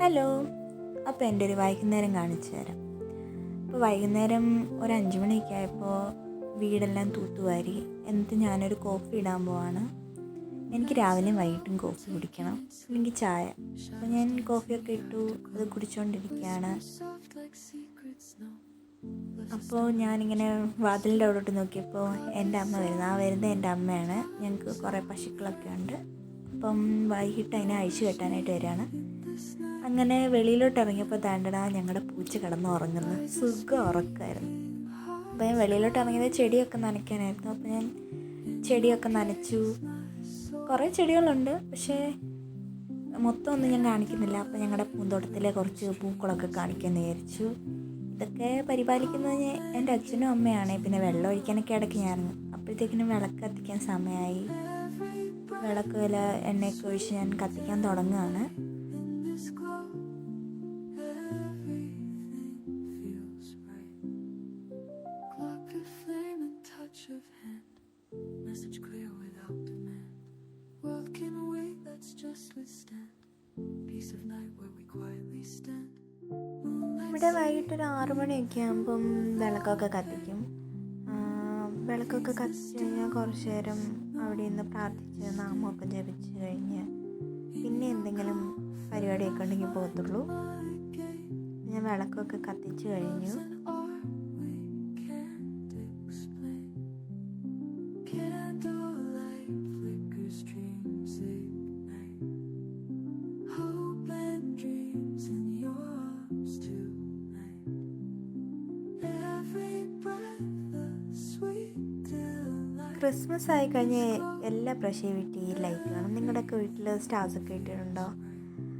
Hello. അപ്പോൾ എൻ്റെ ഒരു വൈകുന്നേരം കാണിച്ചു തരാം. അപ്പോൾ വൈകുന്നേരം ഒരു 5 മണിയൊക്കെ ആയപ്പോൾ വീടെല്ലാം തൂത്തുവാരി. എന്നിട്ട് ഞാനൊരു കോഫി ഇടാൻ പോവാണ്. എനിക്ക് രാവിലെയും വൈകിട്ടും കോഫി കുടിക്കണം, അല്ലെങ്കിൽ ചായ. അപ്പോൾ ഞാൻ കോഫിയൊക്കെ ഇട്ടു, അത് കുടിച്ചുകൊണ്ടിരിക്കുകയാണ്. അപ്പോൾ ഞാനിങ്ങനെ വാതിലിൻ്റെ അവിടോട്ട് നോക്കിയപ്പോൾ എൻ്റെ അമ്മ വരുന്നത് എൻ്റെ അമ്മയാണ്. ഞങ്ങൾക്ക് കുറേ പശുക്കളൊക്കെ ഉണ്ട്. അപ്പം വൈകിട്ട് അതിനെ അഴിച്ചു കെട്ടാനായിട്ട് വരികയാണ്. അങ്ങനെ വെളിയിലോട്ട് ഇറങ്ങിയപ്പോൾ താണ്ടടാ ഞങ്ങളുടെ പൂച്ച കിടന്ന് ഉറങ്ങുന്നു. സുഖം ഉറക്കമായിരുന്നു. അപ്പോൾ ഞാൻ വെളിയിലോട്ട് ഇറങ്ങിയത് ചെടിയൊക്കെ നനയ്ക്കാനായിരുന്നു. അപ്പോൾ ഞാൻ ചെടിയൊക്കെ നനച്ചു. കുറേ ചെടികളുണ്ട്, പക്ഷേ മൊത്തം ഒന്നും ഞാൻ കാണിക്കുന്നില്ല. അപ്പോൾ ഞങ്ങളുടെ പൂന്തോട്ടത്തിലെ കുറച്ച് പൂക്കളൊക്കെ കാണിക്കാമെന്ന് വിചാരിച്ചു. ഇതൊക്കെ പരിപാലിക്കുന്നത് എൻ്റെ അച്ഛനും അമ്മയാണ്. പിന്നെ വെള്ളം ഒഴിക്കാനൊക്കെ ഇടയ്ക്ക് ഞാൻ ഇറങ്ങും. അപ്പോഴത്തേക്കിനും വിളക്ക് കത്തിക്കാൻ സമയമായി. വിളക്ക് എണ്ണയൊക്കെ ഒഴിച്ച് ഞാൻ കത്തിക്കാൻ തുടങ്ങുകയാണ്. ഇവിടെ വൈകിട്ടൊരു 6 മണിയൊക്കെ ആകുമ്പം വിളക്കൊക്കെ കത്തിക്കും. വിളക്കൊക്കെ കത്തിച്ച് കഴിഞ്ഞാൽ കുറച്ച് നേരം അവിടെ നിന്ന് പ്രാർത്ഥിച്ച് നാമമൊക്കെ ജപിച്ച് കഴിഞ്ഞ് പിന്നെ എന്തെങ്കിലും പരിപാടിയൊക്കെ ഉണ്ടെങ്കിൽ പോകത്തുള്ളൂ. ഞാൻ വിളക്കൊക്കെ കത്തിച്ച് കഴിഞ്ഞു. ക്രിസ്മസ് ആയി കഴിഞ്ഞ് എല്ലാ പ്രാവശ്യവും വീട്ടിൽ ഈ ലൈറ്റ് കാണും. നിങ്ങളുടെയൊക്കെ വീട്ടിൽ സ്റ്റാർസൊക്കെ ഇട്ടിട്ടുണ്ടോ?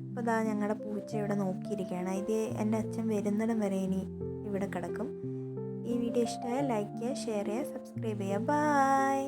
അപ്പോൾ അതാ ഞങ്ങളുടെ പൂച്ച ഇവിടെ നോക്കിയിരിക്കുകയാണ്. ഇത് എൻ്റെ അച്ഛൻ വരുന്നിടം വരെ ഇനി ഇവിടെ കിടക്കും. ഈ വീഡിയോ ഇഷ്ടമായാൽ ലൈക്ക് ചെയ്യുക, ഷെയർ ചെയ്യുക, സബ്സ്ക്രൈബ് ചെയ്യുക. ബൈ.